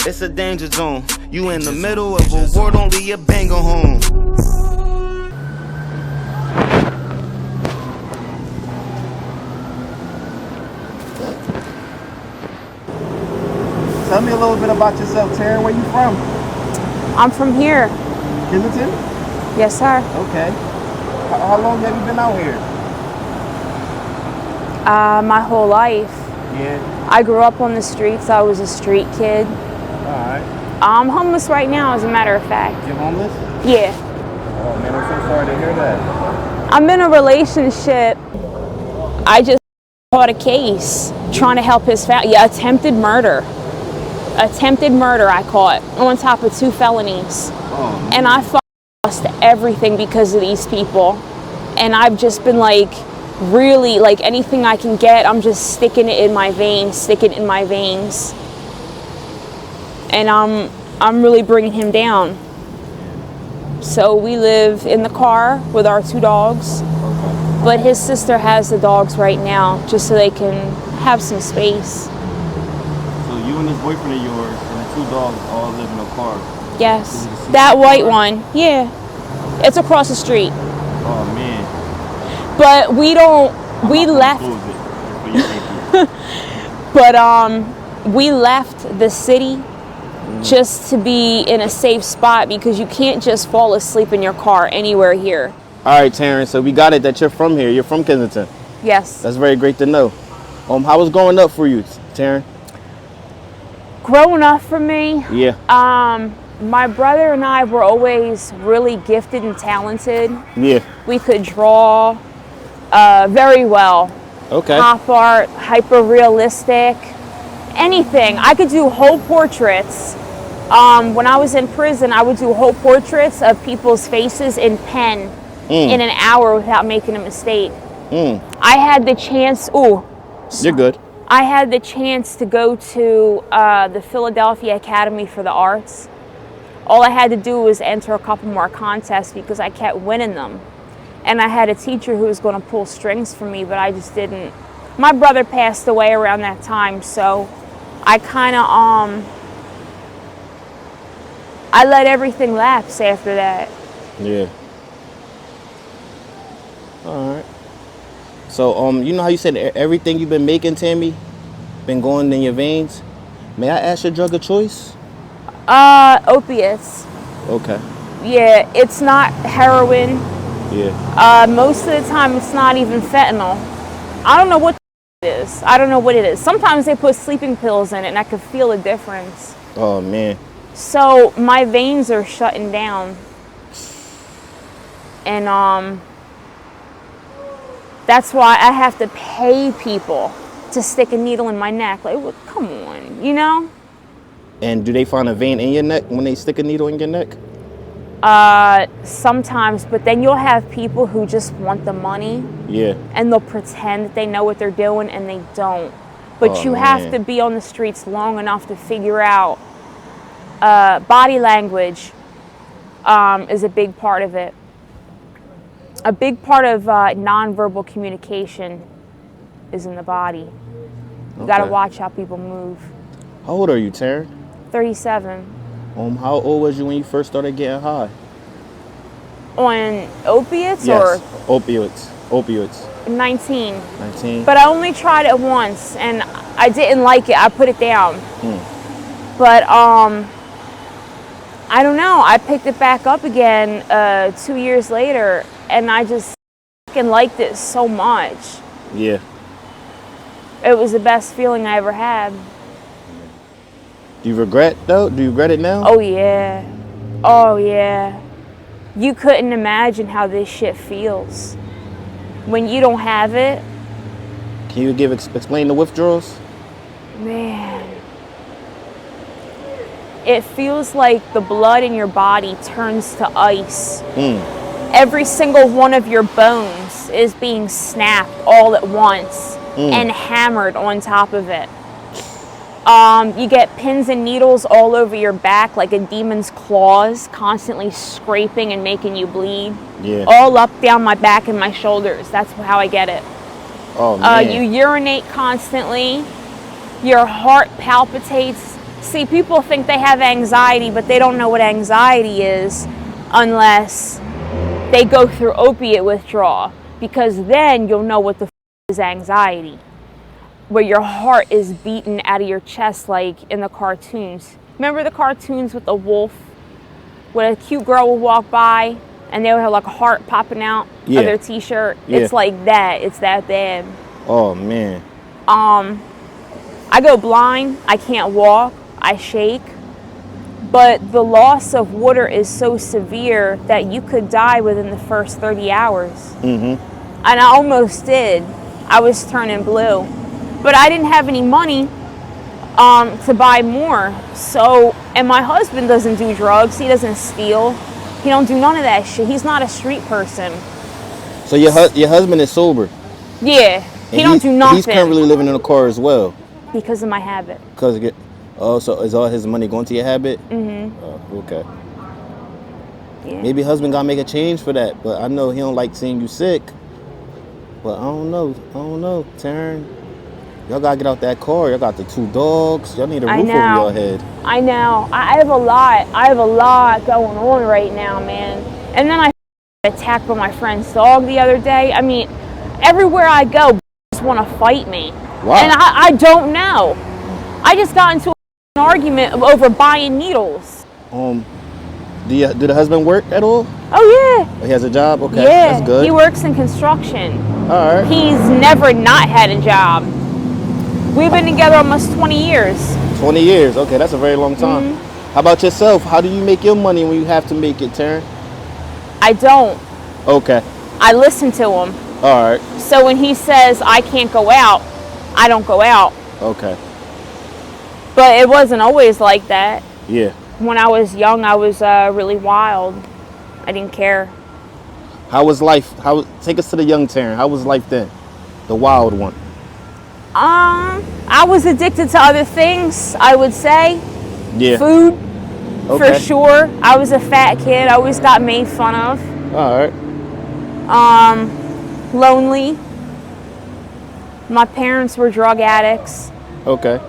It's a danger zone. You in the middle of a war, don't leave your banger home. Tell me a little bit about yourself, Terran. Where you from? I'm from here. Kensington? Yes, sir. Okay. How long have you been out here? My whole life. Yeah. I grew up on the streets. I was a street kid. Alright. I'm homeless right now, as a matter of fact. You're homeless? Yeah. Oh man, I'm so sorry to hear that. I'm in a relationship. I just caught a case trying to help his family. Yeah, attempted murder. Attempted murder I caught on top of 2 felonies. Oh, and I lost everything because of these people. And I've just been like, really, like anything I can get, I'm just sticking it in my veins, And I'm really bringing him down. So we live in the car with our 2 dogs. But his sister has the dogs right now, just so they can have some space. So you and this boyfriend of yours and the 2 dogs all live in a car? Yes. That white one, yeah. It's across the street. Oh man. But we left. But we left the city just to be in a safe spot, because you can't just fall asleep in your car anywhere here. All right, Terran. So we got it that you're from here. You're from Kensington. Yes. That's very great to know. How was growing up for you, Terran? Growing up for me? Yeah. My brother and I were always really gifted and talented. Yeah. We could draw very well. Okay. Pop art, hyper realistic, anything. I could do whole portraits. When I was in prison, I would do whole portraits of people's faces in pen in an hour without making a mistake. I had the chance. You're good. I had the chance to go to the Philadelphia Academy for the Arts. All I had to do was enter a couple more contests because I kept winning them. And I had a teacher who was going to pull strings for me, but I just didn't. My brother passed away around that time, so I kind of, I let everything lapse after that. Yeah. All right. So, you know how you said everything you've been making, Tammy, been going in your veins? May I ask your drug of choice? Opiates. Okay. Yeah, it's not heroin. Yeah. Most of the time, it's not even fentanyl. I don't know what it is. I don't know what it is. Sometimes they put sleeping pills in it, and I could feel a difference. Oh, man. So my veins are shutting down. And that's why I have to pay people to stick a needle in my neck. Like, well, come on, you know? And do they find a vein in your neck when they stick a needle in your neck? Sometimes, but then you'll have people who just want the money. Yeah. And they'll pretend that they know what they're doing, and they don't. But you have to be on the streets long enough to figure out body language is a big part of it. A big part of nonverbal communication is in the body. You got to watch how people move. How old are you, Terran? 37. How old was you when you first started getting high? On opiates? Yes, Or opioids. 19. 19. But I only tried it once, and I didn't like it. I put it down. But I don't know. I picked it back up again 2 years later, and I just fucking liked it so much. Yeah. It was the best feeling I ever had. Do you regret, though? Do you regret it now? Oh, yeah. Oh, yeah. You couldn't imagine how this shit feels when you don't have it. Can you explain the withdrawals? Man. It feels like the blood in your body turns to ice. Every single one of your bones is being snapped all at once and hammered on top of it. You get pins and needles all over your back like a demon's claws, constantly scraping and making you bleed. Yeah. All up down my back and my shoulders. That's how I get it. Oh, man. You urinate constantly. Your heart palpitates See, people think they have anxiety, but they don't know what anxiety is unless they go through opiate withdrawal, because then you'll know what the is anxiety, where your heart is beating out of your chest like in the cartoons. Remember the cartoons with the wolf, where a cute girl would walk by and they would have like a heart popping out of their t-shirt? Yeah. It's like that. It's that bad. Oh man. I go blind. I can't walk. I shake. But the loss of water is so severe that you could die within the first 30 hours. Mm-hmm. And I almost did. I was turning blue. But I didn't have any money to buy more. So, and my husband doesn't do drugs. He doesn't steal. He don't do none of that shit. He's not a street person. So your husband is sober? Yeah. He don't do nothing. He's currently living in a car as well? Because of my habit. So is all his money going to your habit? Mm-hmm. Oh, okay. Yeah. Maybe husband gotta make a change for that, but I know he don't like seeing you sick. But I don't know, Terran. Y'all gotta get out that car. Y'all got the 2 dogs. Y'all need a roof over your head. I know. I have a lot going on right now, man. And then I got attacked by my friend's dog the other day. I mean, everywhere I go, just want to fight me. Wow. And I don't know. I just got into an argument over buying needles. Do the husband work at all? Oh yeah. He has a job? Okay. Yeah. That's good. He works in construction. All right. He's never not had a job. We've been together almost 20 years. 20 years. Okay, that's a very long time. Mm-hmm. How about yourself? How do you make your money when you have to make it, Terran? I don't. Okay. I listen to him. All right. So when he says I can't go out, I don't go out. Okay. But it wasn't always like that. Yeah. When I was young, I was really wild. I didn't care. How was life? Take us to the young Terran. How was life then? The wild one. I was addicted to other things, I would say. Yeah. Food, okay. For sure. I was a fat kid. I always got made fun of. All right. Lonely. My parents were drug addicts. Okay.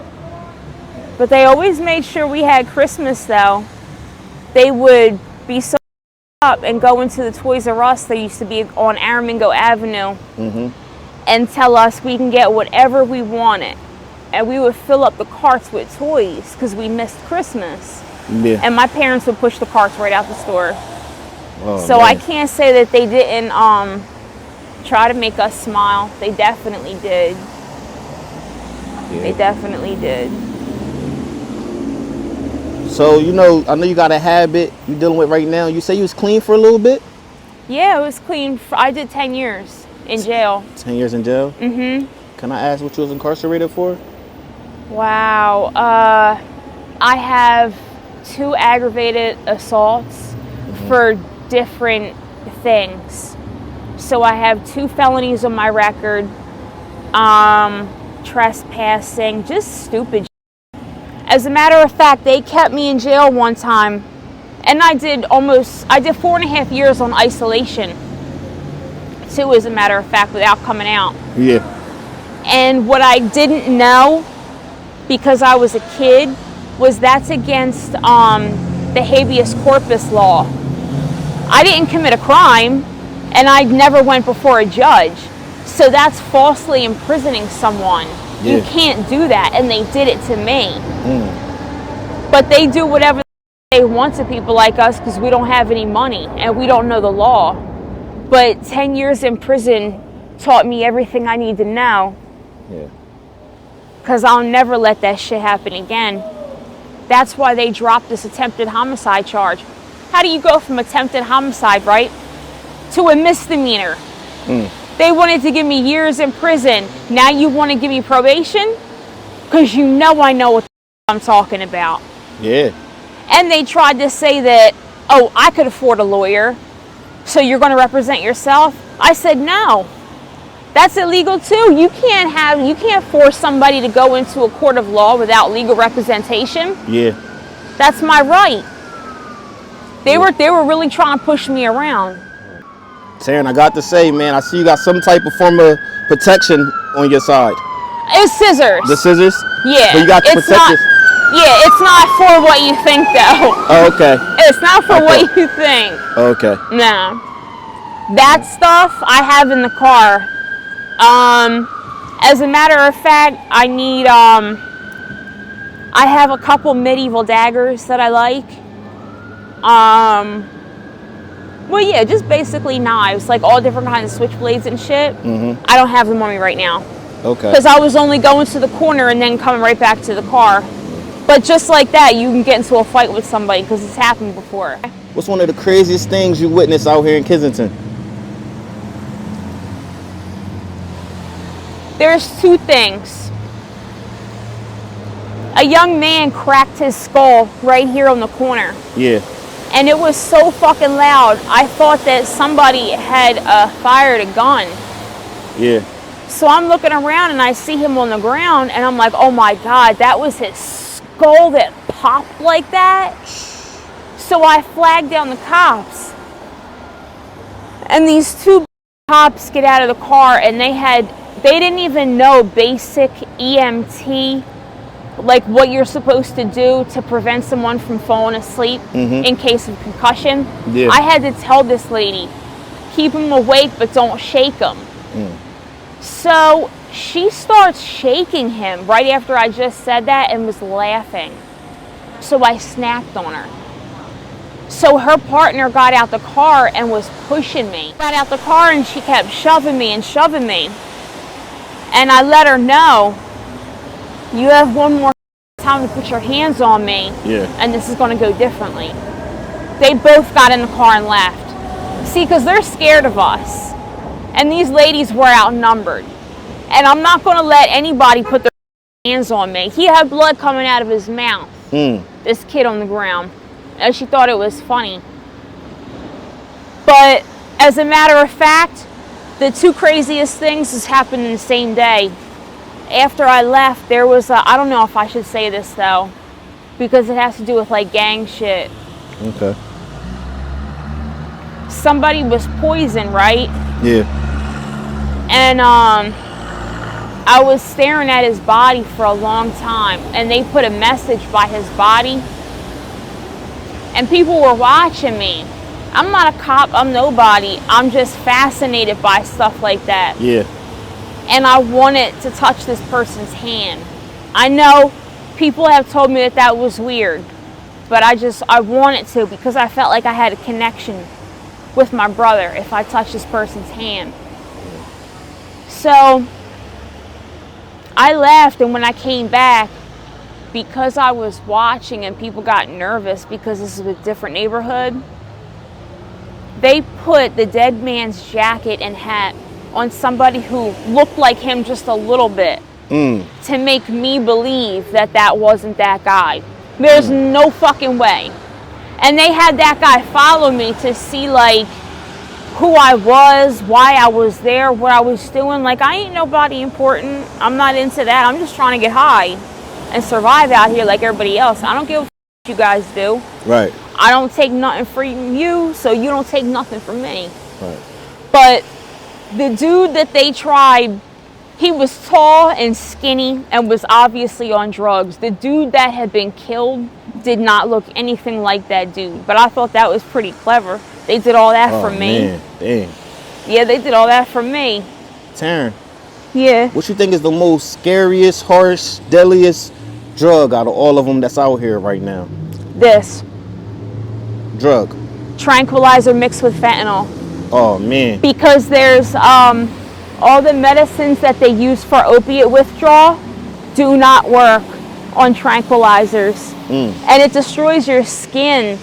But they always made sure we had Christmas, though. They would be so up and go into the Toys R Us that used to be on Aramingo Avenue. Mm-hmm. And tell us we can get whatever we wanted. And we would fill up the carts with toys because we missed Christmas. Yeah. And my parents would push the carts right out the store. Oh, so man. I can't say that they didn't try to make us smile. They definitely did. Yeah. They definitely did. So, I know you got a habit you're dealing with right now. You say you was clean for a little bit? Yeah, it was clean. I did 10 years in jail. 10 years in jail? Mm-hmm. Can I ask what you was incarcerated for? Wow. I have 2 aggravated assaults for different things. So I have 2 felonies on my record. Trespassing, just stupid. As a matter of fact, they kept me in jail one time, and I did 4.5 years on isolation. 2, as a matter of fact, without coming out. Yeah. And what I didn't know, because I was a kid, was that's against the habeas corpus law. I didn't commit a crime, and I never went before a judge. So that's falsely imprisoning someone. Yeah. You can't do that, and they did it to me. But they do whatever they want to people like us because we don't have any money and we don't know the law. But 10 years in prison taught me everything I need to know. Yeah. Because I'll never let that shit happen again. That's why they dropped this attempted homicide charge. How do you go from attempted homicide, right, to a misdemeanor? They wanted to give me years in prison. Now you want to give me probation? Because I know what I'm talking about. Yeah. And they tried to say that, I could afford a lawyer, so you're going to represent yourself? I said, no. That's illegal too. You can't force somebody to go into a court of law without legal representation. Yeah. That's my right. They were really trying to push me around. Terran, I got to say, man, I see you got some type of form of protection on your side. It's scissors. The scissors? Yeah. But you got to protect Yeah, it's not for what you think, though. Oh, okay. It's not for what you think. Okay. No. That stuff I have in the car. As a matter of fact, I need, I have a couple medieval daggers that I like. Well, yeah, just basically knives, like all different kinds of switchblades and shit. I don't have them on me right now. Okay. Because I was only going to the corner and then coming right back to the car. But just like that, you can get into a fight with somebody because it's happened before. What's one of the craziest things you witnessed out here in Kensington? There's two things. A young man cracked his skull right here on the corner. Yeah. And it was so fucking loud, I thought that somebody had fired a gun. Yeah. So I'm looking around and I see him on the ground and I'm like, oh my God, that was his skull that popped like that. So I flagged down the cops. And these two cops get out of the car and they didn't even know basic EMT, like what you're supposed to do to prevent someone from falling asleep in case of concussion. Yeah. I had to tell this lady, keep him awake but don't shake him. So she starts shaking him right after I just said that and was laughing. So I snapped on her. So her partner got out the car and was pushing me. Got out the car and she kept shoving me and shoving me. And I let her know, you have one more time to put your hands on me, and this is going to go differently. They both got in the car and left. See, because they're scared of us. And these ladies were outnumbered. And I'm not going to let anybody put their hands on me. He had blood coming out of his mouth, this kid on the ground. And she thought it was funny. But as a matter of fact, the two craziest things has happened in the same day. After I left, there was I don't know if I should say this though, because it has to do with like gang shit. Okay. Somebody was poisoned, right? Yeah. And I was staring at his body for a long time, and they put a message by his body, and people were watching me. I'm not a cop, I'm nobody. I'm just fascinated by stuff like that. Yeah. And I wanted to touch this person's hand. I know people have told me that that was weird, but I wanted to because I felt like I had a connection with my brother if I touched this person's hand. So I left, and when I came back, because I was watching and people got nervous because this is a different neighborhood, they put the dead man's jacket and hat on somebody who looked like him just a little bit to make me believe that that wasn't that guy. There's no fucking way. And they had that guy follow me to see like who I was, why I was there, what I was doing. Like, I ain't nobody important. I'm not into that. I'm just trying to get high and survive out here like everybody else. I don't give a f what you guys do. Right. I don't take nothing from you, so you don't take nothing from me. Right. But the dude that they tried, he was tall and skinny and was obviously on drugs. The dude that had been killed did not look anything like that dude. But I thought that was pretty clever. They did all that for me. Man, dang. Yeah, they did all that for me. Terran, Yeah. what you think is the most scariest, harsh, deadliest drug out of all of them that's out here right now? This. Drug. Tranquilizer mixed with fentanyl. Oh, man. Because there's all the medicines that they use for opiate withdrawal do not work on tranquilizers. And it destroys your skin.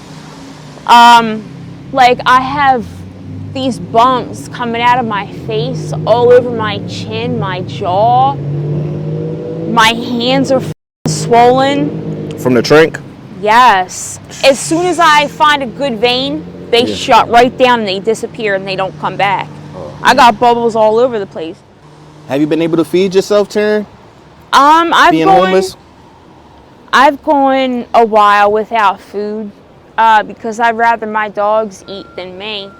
Like, I have these bumps coming out of my face, all over my chin, my jaw. My hands are swollen. From the trank? Yes. As soon as I find a good vein, they shut right down and they disappear and they don't come back. I got bubbles all over the place. Have you been able to feed yourself, Terran? Homeless? I've gone a while without food because I'd rather my dogs eat than me.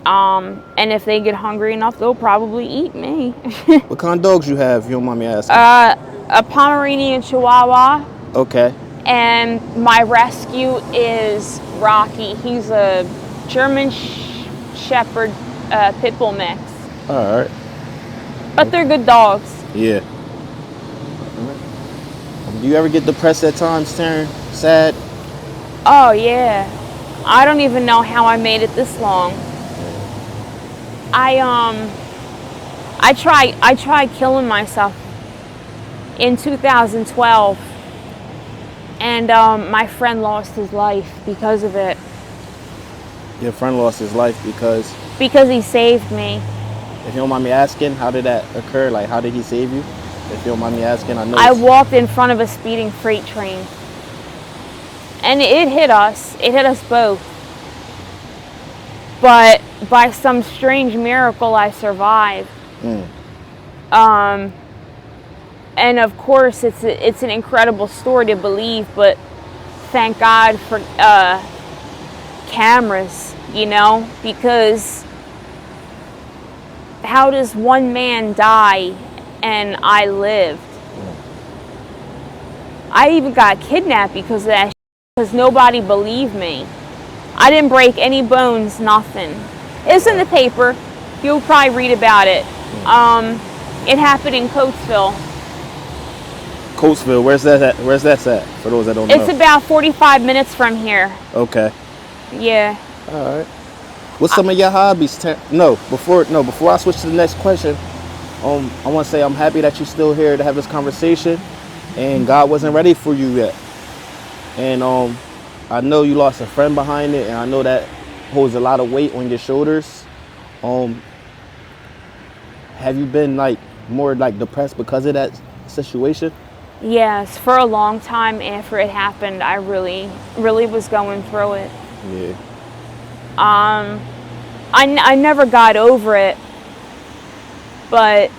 And if they get hungry enough, they'll probably eat me. What kind of dogs you have, if you don't mind me asking? A Pomeranian Chihuahua Okay. And my rescue is Rocky. He's a German Shepherd pit bull mix. All right. But they're good dogs. Yeah. Do you ever get depressed at times, Terran? Sad? Oh yeah. I don't even know how I made it this long. I tried killing myself in 2012, and my friend lost his life because of it. Your friend lost his life because he saved me. If you don't mind me asking, how did that occur? Like, how did he save you? If you don't mind me asking, I know. I walked in front of a speeding freight train, and it hit us. It hit us both. But by some strange miracle, I survived. And of course, it's an incredible story to believe, but thank God for cameras, you know, because how does one man die and I lived? I even got kidnapped because of that, because nobody believed me. I didn't break any bones, nothing. It's in the paper. You'll probably read about it. It happened in Coatesville. Coatesville, where's that at? Where's that at? For those that don't know. It's about 45 minutes from here. Okay. Yeah. All right. What's some of your hobbies? Before I switch to the next question, I want to say I'm happy that you're still here to have this conversation, and God wasn't ready for you yet. And I know you lost a friend behind it, and I know that holds a lot of weight on your shoulders. Have you been more depressed because of that situation? Yes, for a long time after it happened, I really, really was going through it. Yeah. I never got over it, but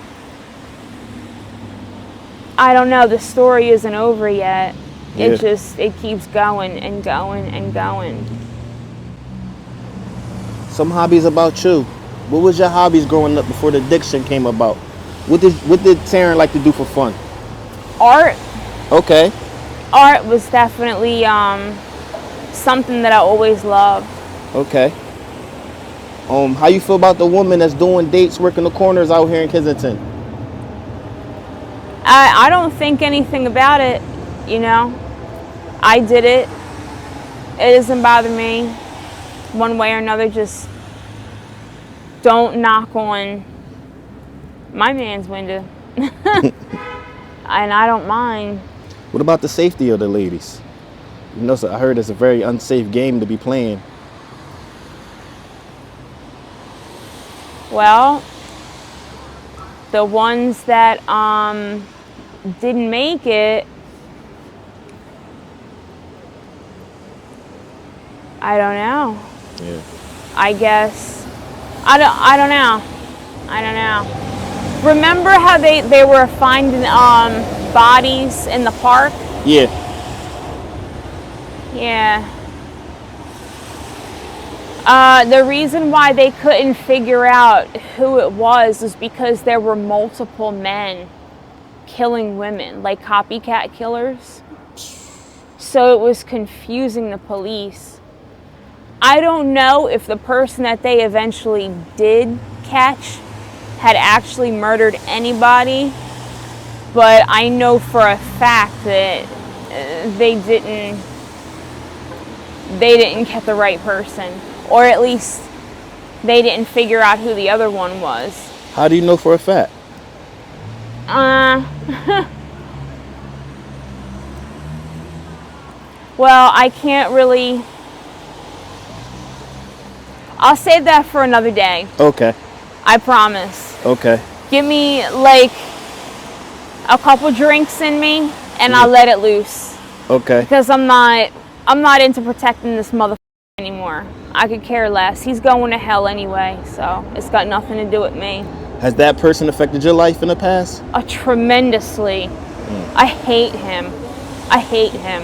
I don't know, the story isn't over yet. Yeah. It keeps going and going and going. Some hobbies about you. What was your hobbies growing up before the addiction came about? What did Terran like to do for fun? Art. Okay. Art was definitely something that I always loved. Okay. How you feel about the woman that's doing dates, working the corners out here in Kensington? I don't think anything about it, you know. I did it. It doesn't bother me one way or another. Just don't knock on my man's window. And I don't mind. What about the safety of the ladies? You know, so I heard it's a very unsafe game to be playing. Well, the ones that didn't make it, I don't know. Yeah. I guess I don't know. I don't know. Remember how they were finding bodies in the park? Yeah. Yeah. The reason why they couldn't figure out who it was because there were multiple men killing women, like copycat killers. So it was confusing the police. I don't know if the person that they eventually did catch had actually murdered anybody, but I know for a fact that they didn't get the right person, or at least they didn't figure out who the other one was. How do you know for a fact? Well, I can't really. I'll save that for another day. Okay. I promise. Okay. Give me like a couple drinks in me and I'll let it loose. Okay. Because I'm not into protecting this motherfucker anymore. I could care less. He's going to hell anyway, so it's got nothing to do with me. Has that person affected your life in the past? Tremendously. I hate him. I hate him.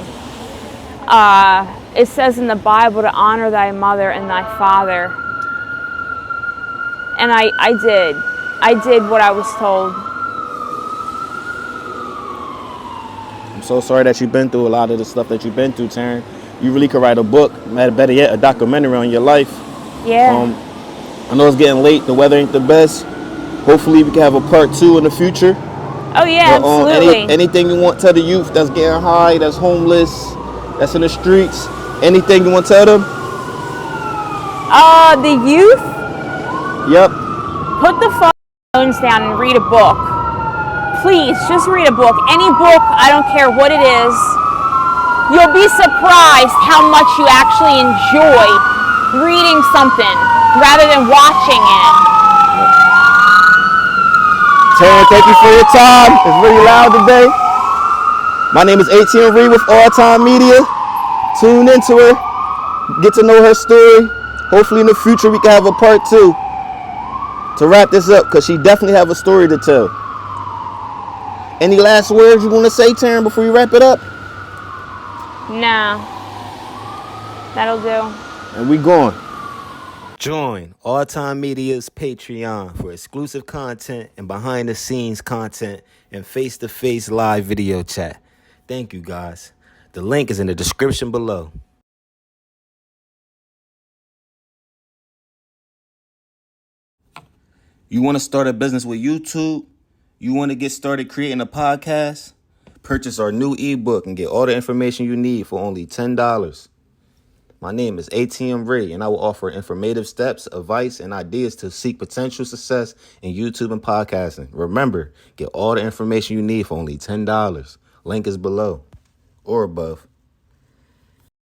It says in the Bible to honor thy mother and thy father. And I did. I did what I was told. I'm so sorry that you've been through a lot of the stuff that you've been through, Terran. You really could write a book, better yet, a documentary on your life. Yeah. I know it's getting late. The weather ain't the best. Hopefully we can have a part 2 in the future. Oh yeah, But, absolutely. anything you want to tell the youth that's getting high, that's homeless, that's in the streets, anything you want to tell them? The youth, Yep. put the phones down and read a book. Please, just read a book. Any book, I don't care what it is. You'll be surprised how much you actually enjoy reading something rather than watching it. Terran, thank you for your time. It's really loud today. My name is ATM with ATM Media. Tune into her. Get to know her story. Hopefully in the future we can have a part 2 to wrap this up, because she definitely have a story to tell. Any last words you want to say, Terran, before we wrap it up? No. That'll do. And we going. Join All Time Media's Patreon for exclusive content and behind the scenes content and face-to-face live video chat. Thank you, guys. The link is in the description below. You want to start a business with YouTube? You want to get started creating a podcast? Purchase our new ebook and get all the information you need for only $10. My name is ATM Ray, and I will offer informative steps, advice, and ideas to seek potential success in YouTube and podcasting. Remember, get all the information you need for only $10. Link is below or above.